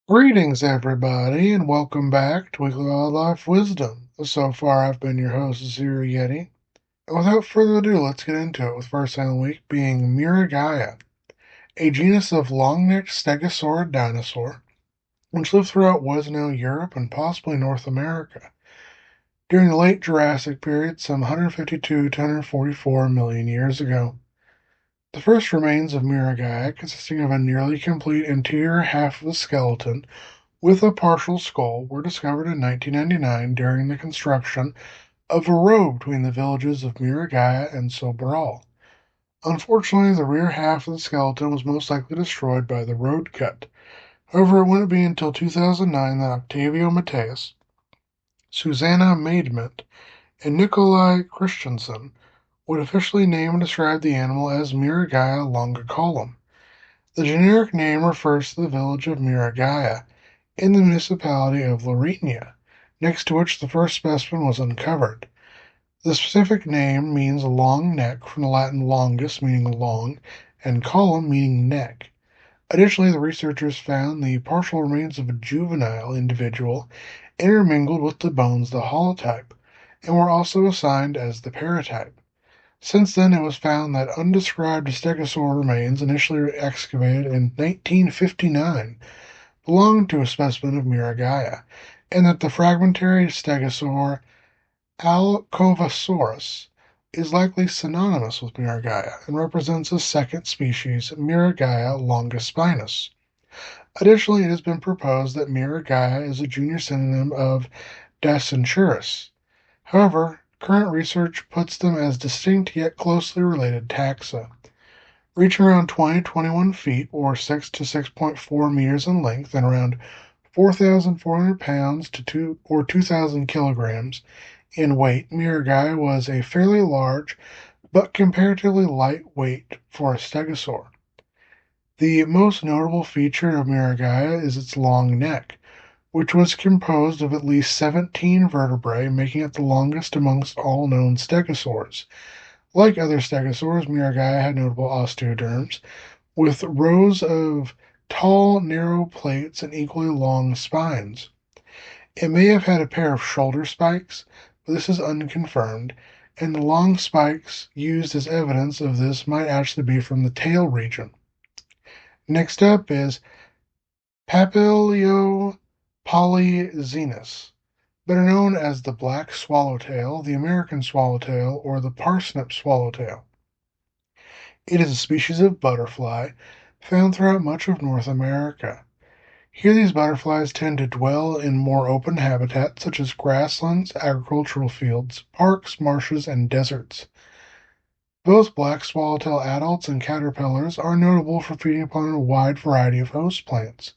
Greetings, everybody, and welcome back to Weekly Wildlife Wisdom. So far, I've been your host, Zero Yeti. And without further ado, let's get into it with first thing of the week being Miragaia, a genus of long-necked stegosaurid dinosaur, which lived throughout what is now Europe and possibly North America. During the late Jurassic period, some 152 to 144 million years ago. The first remains of Miragaia, consisting of a nearly complete interior half of the skeleton, with a partial skull, were discovered in 1999 during the construction of a road between the villages of Miragaia and Sobral. Unfortunately, the rear half of the skeleton was most likely destroyed by the road cut. However, it wouldn't be until 2009 that Octavio Mateus, Susanna Maidment, and Nikolai Christensen would officially name and describe the animal as Miragaia longicolum. The generic name refers to the village of Miragaia in the municipality of Lourinhã, next to which the first specimen was uncovered. The specific name means long neck from the Latin longus, meaning long, and column, meaning neck. Additionally, the researchers found the partial remains of a juvenile individual intermingled with the bones of the holotype, and were also assigned as the paratype. Since then, it was found that undescribed stegosaur remains, initially excavated in 1959, belonged to a specimen of Miragaia, and that the fragmentary stegosaur Alcovasaurus is likely synonymous with Miragaia and represents a second species, Miragaia longispinus. Additionally, it has been proposed that Miragaia is a junior synonym of Dacenturus. However, current research puts them as distinct yet closely related taxa. Reaching around 20 to 21 feet, or 6 to 6.4 meters in length, and around 4,400 pounds to 2,000 kilograms in weight, Miragaia was a fairly large but comparatively light weight for a stegosaur. The most notable feature of Miragaia is its long neck, which was composed of at least 17 vertebrae, making it the longest amongst all known stegosaurs. Like other stegosaurs, Miragaia had notable osteoderms, with rows of tall, narrow plates and equally long spines. It may have had a pair of shoulder spikes, but this is unconfirmed, and the long spikes used as evidence of this might actually be from the tail region. Next up is Papiliopolyzenus, better known as the black swallowtail, the American swallowtail, or the parsnip swallowtail. It is a species of butterfly found throughout much of North America. Here these butterflies tend to dwell in more open habitats such as grasslands, agricultural fields, parks, marshes, and deserts. Both black swallowtail adults and caterpillars are notable for feeding upon a wide variety of host plants,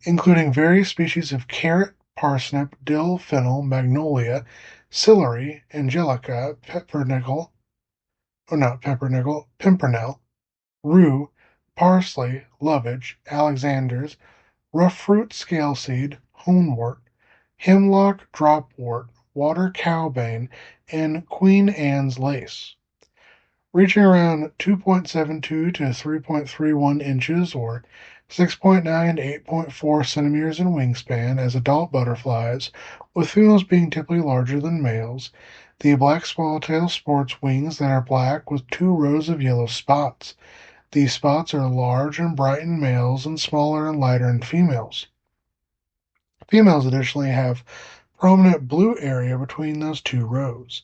including various species of carrot, parsnip, dill, fennel, magnolia, celery, angelica, pimpernel, rue, parsley, lovage, Alexander's, rough-root scaleseed, honewort, hemlock dropwort, water cowbane, and Queen Anne's lace. Reaching around 2.72 to 3.31 inches or 6.9 to 8.4 centimeters in wingspan as adult butterflies, with females being typically larger than males, the black swallowtail sports wings that are black with 2 rows of yellow spots. These spots are large and bright in males and smaller and lighter in females. Females additionally have prominent blue area between those 2 rows.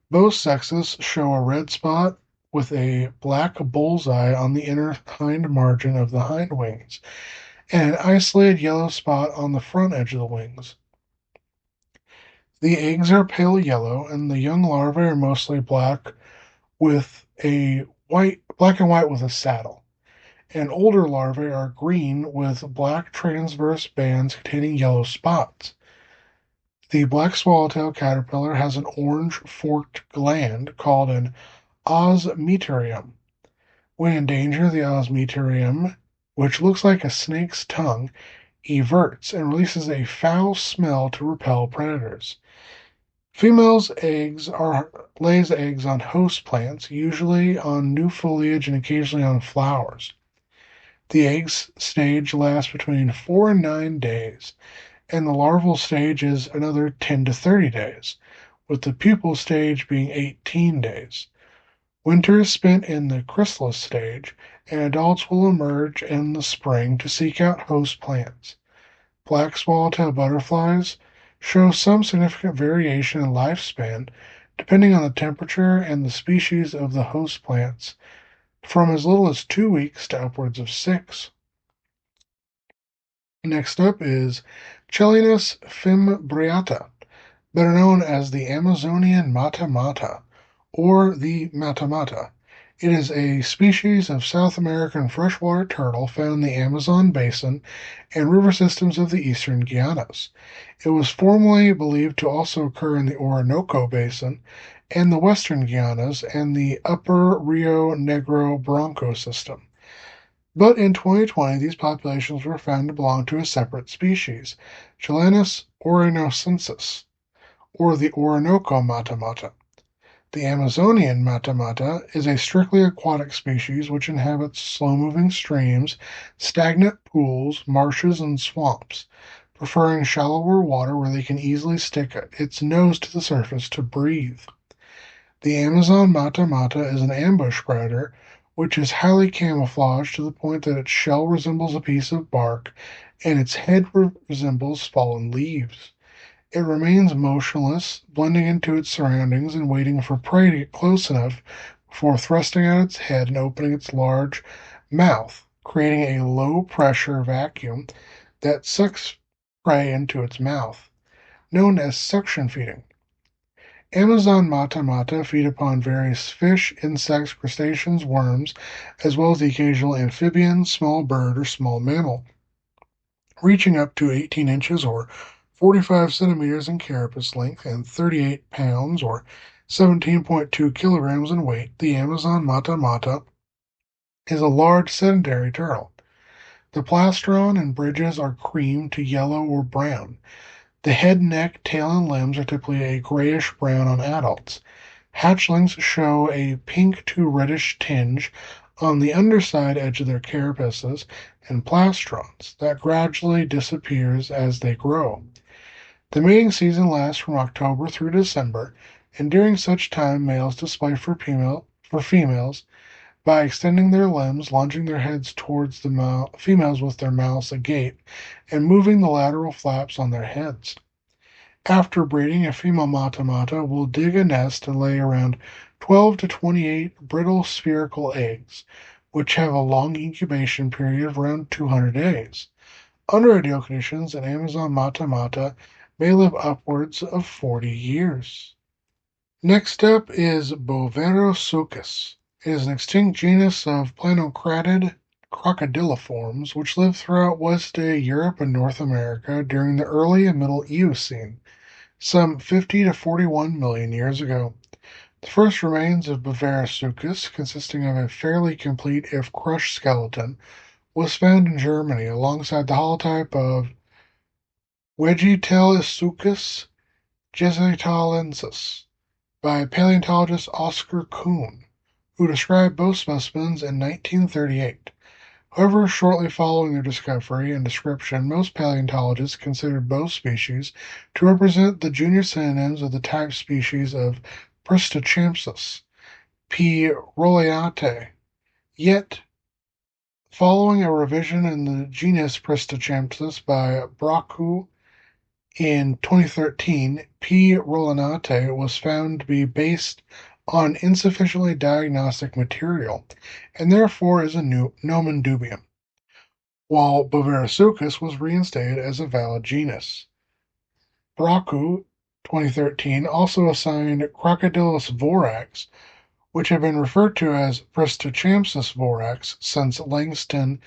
Both sexes show a red spot with a black bullseye on the inner hind margin of the hind wings, and an isolated yellow spot on the front edge of the wings. The eggs are pale yellow, and the young larvae are mostly black and white with a saddle. And older larvae are green with black transverse bands containing yellow spots. The black swallowtail caterpillar has an orange forked gland called an osmeterium. When in danger, the osmeterium, which looks like a snake's tongue, everts and releases a foul smell to repel predators. Females lays eggs on host plants, usually on new foliage and occasionally on flowers. The egg stage lasts between 4 and 9 days, and the larval stage is another 10 to 30 days, with the pupal stage being 18 days. Winter is spent in the chrysalis stage, and adults will emerge in the spring to seek out host plants. Black swallowtail butterflies show some significant variation in lifespan depending on the temperature and the species of the host plants, from as little as 2 weeks to upwards of 6. Next up is Chelinus fimbriata, better known as the Amazonian mata-mata, or the mata-mata. It is a species of South American freshwater turtle found in the Amazon basin and river systems of the eastern Guianas. It was formerly believed to also occur in the Orinoco basin and the western Guianas and the upper Rio Negro Branco system. But in 2020, these populations were found to belong to a separate species, Chilenus orinocensis, or the Orinoco mata-mata. The Amazonian mata-mata is a strictly aquatic species which inhabits slow-moving streams, stagnant pools, marshes, and swamps, preferring shallower water where they can easily stick its nose to the surface to breathe. The Amazon mata-mata is an ambush predator which is highly camouflaged to the point that its shell resembles a piece of bark and its head resembles fallen leaves. It remains motionless, blending into its surroundings and waiting for prey to get close enough before thrusting out its head and opening its large mouth, creating a low-pressure vacuum that sucks prey into its mouth, known as suction feeding. Amazon mata-mata feed upon various fish, insects, crustaceans, worms, as well as the occasional amphibian, small bird, or small mammal, reaching up to 18 inches or 45 centimeters in carapace length and 38 pounds or 17.2 kilograms in weight. The Amazon mata-mata is a large sedentary turtle. The plastron and bridges are cream to yellow or brown. The head, neck, tail, and limbs are typically a grayish-brown on adults. Hatchlings show a pink to reddish tinge on the underside edge of their carapaces and plastrons that gradually disappears as they grow. The mating season lasts from October through December, and during such time males display for females by extending their limbs, lunging their heads towards the females with their mouths agape, and moving the lateral flaps on their heads. After breeding, a female mata-mata will dig a nest and lay around 12 to 28 brittle spherical eggs, which have a long incubation period of around 200 days. Under ideal conditions, an Amazon mata-mata may live upwards of 40 years. Next up is Boverosuchus. It is an extinct genus of planocratid crocodiliforms which lived throughout West Europe and North America during the early and middle Eocene, some 50 to 41 million years ago. The first remains of Boverosuchus, consisting of a fairly complete if crushed skeleton, was found in Germany alongside the holotype of Vegetalisuchus jesuitalensis by paleontologist Oscar Kuhn, who described both specimens in 1938. However, shortly following their discovery and description, most paleontologists considered both species to represent the junior synonyms of the type species of Pristochampsus, P. rolleate. Yet, following a revision in the genus Pristochampsus by Brockou in 2013, P. rolleate was found to be based on insufficiently diagnostic material, and therefore is a new nomen dubium, while Boverosuchus was reinstated as a valid genus. Brockou, 2013, also assigned Crocodylus vorax, which had been referred to as Pristochampsus vorax since Langston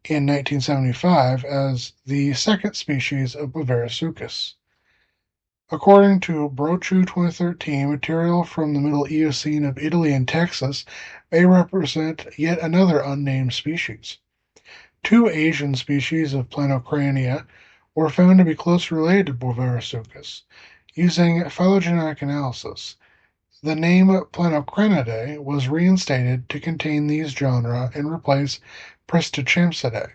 in 1975, as the second species of Boverosuchus. According to Brockou 2013, material from the Middle Eocene of Italy and Texas may represent yet another unnamed species. Two Asian species of Planocrania were found to be closely related to Boverosuchus using phylogenetic analysis. The name Planocrinidae was reinstated to contain these genera and replace Pristochimsidae.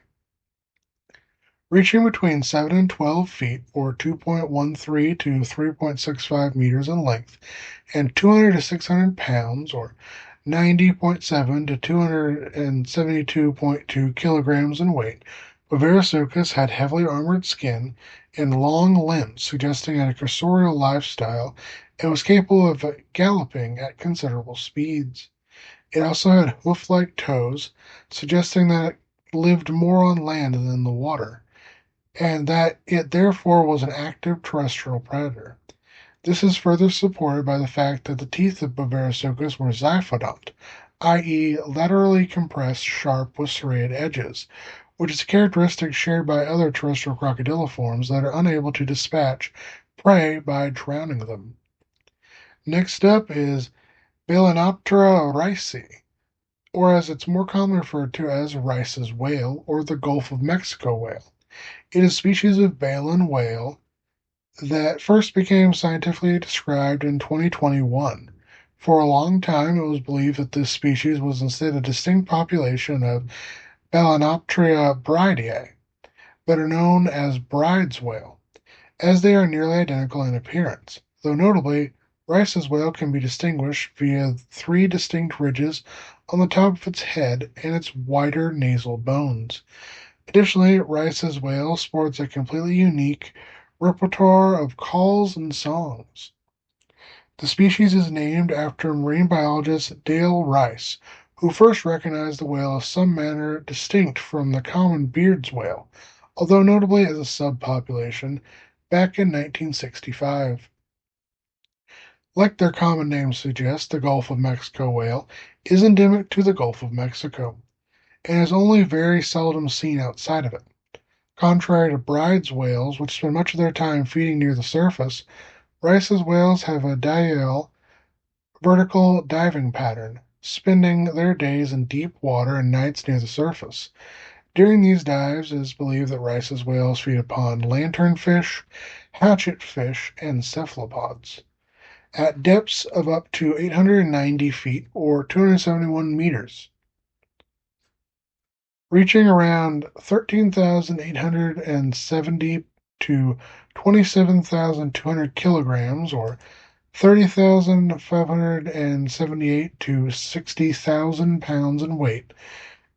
Reaching between 7 and 12 feet, or 2.13 to 3.65 meters in length, and 200 to 600 pounds, or 90.7 to 272.2 kilograms in weight, Bavirasuchus had heavily armored skin and long limbs, suggesting a cursorial lifestyle, and was capable of galloping at considerable speeds. It also had hoof-like toes, suggesting that it lived more on land than in the water, and that it therefore was an active terrestrial predator. This is further supported by the fact that the teeth of Bavirasuchus were zyphodont, i.e., laterally compressed, sharp, with serrated edges, which is a characteristic shared by other terrestrial crocodiliforms that are unable to dispatch prey by drowning them. Next up is Balænoptera rici, or as it's more commonly referred to as Rice's whale, or the Gulf of Mexico whale. It is a species of baleen whale that first became scientifically described in 2021. For a long time, it was believed that this species was instead a distinct population of Balænoptera brideae, better known as Bride's whale, as they are nearly identical in appearance, though notably, Rice's whale can be distinguished via three distinct ridges on the top of its head and its wider nasal bones. Additionally, Rice's whale sports a completely unique repertoire of calls and songs. The species is named after marine biologist Dale Rice, who first recognized the whale as some manner distinct from the common Beard's whale, although notably as a subpopulation, back in 1965. Like their common name suggests, the Gulf of Mexico whale is endemic to the Gulf of Mexico, and is only very seldom seen outside of it. Contrary to Bride's whales, which spend much of their time feeding near the surface, Rice's whales have a diel vertical diving pattern, spending their days in deep water and nights near the surface. During these dives, it is believed that Rice's whales feed upon lanternfish, hatchetfish, and cephalopods. At depths of up to 890 feet or 271 meters, reaching around 13,870 to 27,200 kilograms, or 30,578 to 60,000 pounds in weight,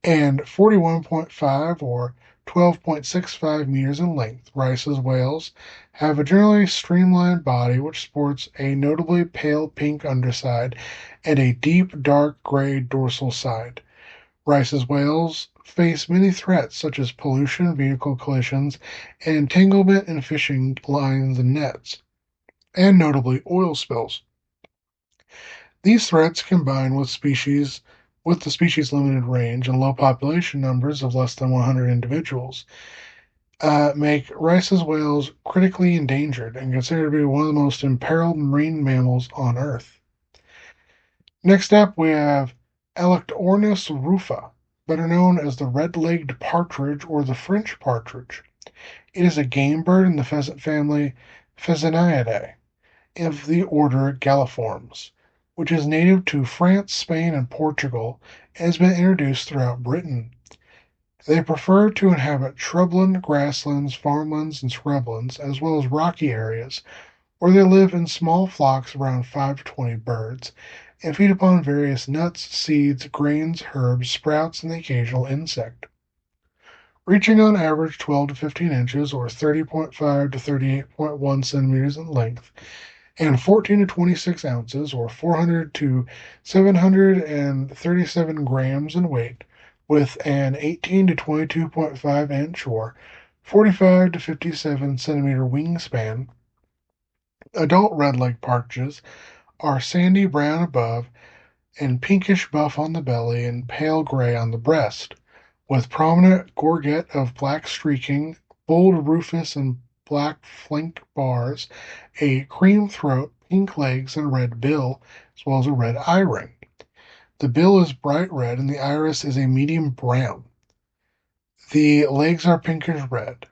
and 41.5 or 12.65 meters in length. Rice's whales have a generally streamlined body which sports a notably pale pink underside and a deep dark gray dorsal side. Rice's whales face many threats such as pollution, vehicle collisions, and entanglement in fishing lines and nets, and notably oil spills. These threats, combined with the species' limited range and low population numbers of less than 100 individuals, make Rice's whales critically endangered and considered to be one of the most imperiled marine mammals on Earth. Next up, we have Alectornis rufa, better known as the red-legged partridge or the French partridge. It is a game bird in the pheasant family Pheasantinidae of the order Galliformes, which is native to France, Spain, and Portugal, and has been introduced throughout Britain. They prefer to inhabit shrubland, grasslands, farmlands, and scrublands, as well as rocky areas, where they live in small flocks of around 5 to 20 birds, and feed upon various nuts, seeds, grains, herbs, sprouts, and the occasional insect. Reaching on average 12 to 15 inches, or 30.5 to 38.1 centimeters in length, and 14 to 26 ounces, or 400 to 737 grams in weight, with an 18 to 22.5 inch, or 45 to 57 centimeter wingspan. Adult red-legged partridges are sandy brown above and pinkish buff on the belly and pale gray on the breast, with prominent gorget of black streaking, bold rufous and black flank bars, a cream throat, pink legs, and red bill, as well as a red eye ring. The bill is bright red and the iris is a medium brown. The legs are pinkish red.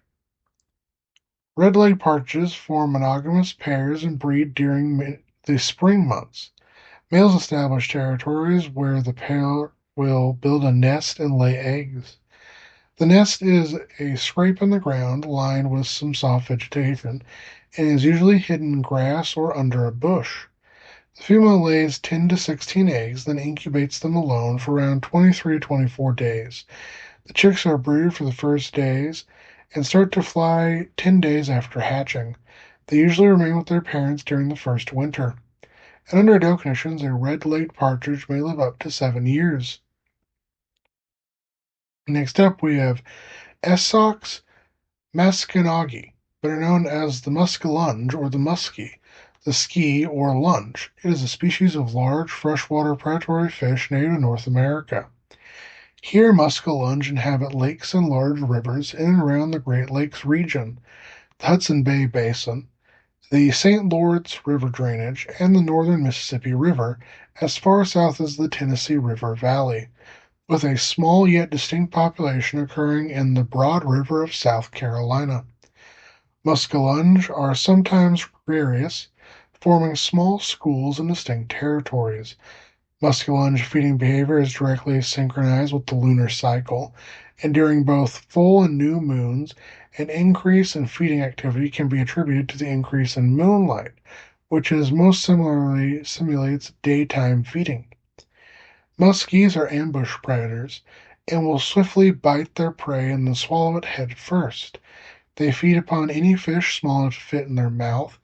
Red-legged partridges form monogamous pairs and breed during the spring months. Males establish territories where the pair will build a nest and lay eggs. The nest is a scrape in the ground lined with some soft vegetation and is usually hidden in grass or under a bush. The female lays 10 to 16 eggs, then incubates them alone for around 23 to 24 days. The chicks are brooded for the first days and start to fly 10 days after hatching. They usually remain with their parents during the first winter. And under ideal conditions, a red-legged partridge may live up to 7 years. Next up, we have Essox Maskinagi, better known as the muskellunge or the muskie, the ski or lunge. It is a species of large freshwater predatory fish native to North America. Here, muskellunge inhabit lakes and large rivers in and around the Great Lakes region, the Hudson Bay Basin, the St. Lawrence River drainage, and the northern Mississippi River, as far south as the Tennessee River Valley, with a small yet distinct population occurring in the Broad River of South Carolina. Muskellunge are sometimes gregarious, forming small schools in distinct territories. Muskellunge feeding behavior is directly synchronized with the lunar cycle, and during both full and new moons, an increase in feeding activity can be attributed to the increase in moonlight, which is most similarly simulates daytime feeding. Muskies are ambush predators and will swiftly bite their prey and then swallow it head first. They feed upon any fish small enough to fit in their mouth,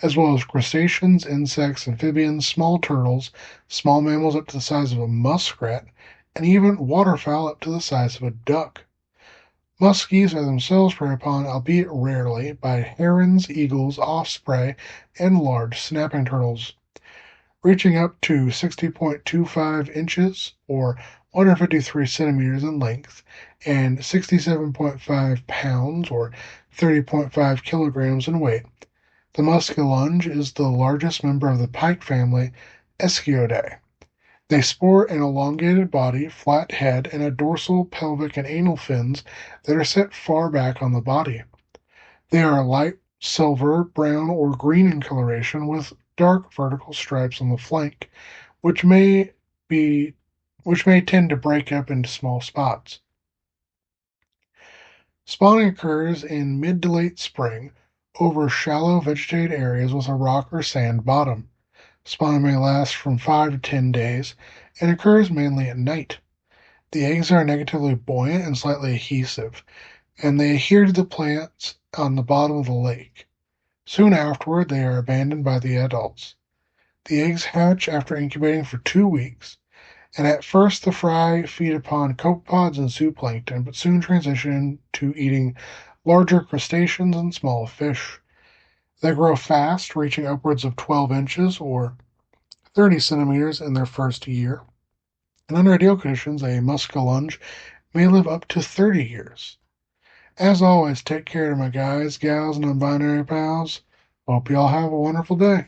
as well as crustaceans, insects, amphibians, small turtles, small mammals up to the size of a muskrat, and even waterfowl up to the size of a duck. Muskies are themselves preyed upon, albeit rarely, by herons, eagles, osprey, and large snapping turtles, reaching up to 60.25 inches or 153 centimeters in length and 67.5 pounds or 30.5 kilograms in weight. The muskellunge is the largest member of the pike family Eschiodidae. They sport an elongated body, flat head, and a dorsal, pelvic, and anal fins that are set far back on the body. They are light silver, brown, or green in coloration with dark vertical stripes on the flank, which may be which may tend to break up into small spots. Spawning occurs in mid to late spring over shallow vegetated areas with a rock or sand bottom. Spawning may last from 5 to 10 days and occurs mainly at night. The eggs are negatively buoyant and slightly adhesive, and they adhere to the plants on the bottom of the lake. Soon afterward, they are abandoned by the adults. The eggs hatch after incubating for 2 weeks, and at first the fry feed upon copepods and zooplankton, but soon transition to eating larger crustaceans and small fish. They grow fast, reaching upwards of 12 inches or 30 centimeters in their first year. And under ideal conditions, a muskellunge may live up to 30 years. As always, take care of my guys, gals, and non-binary pals. Hope y'all have a wonderful day.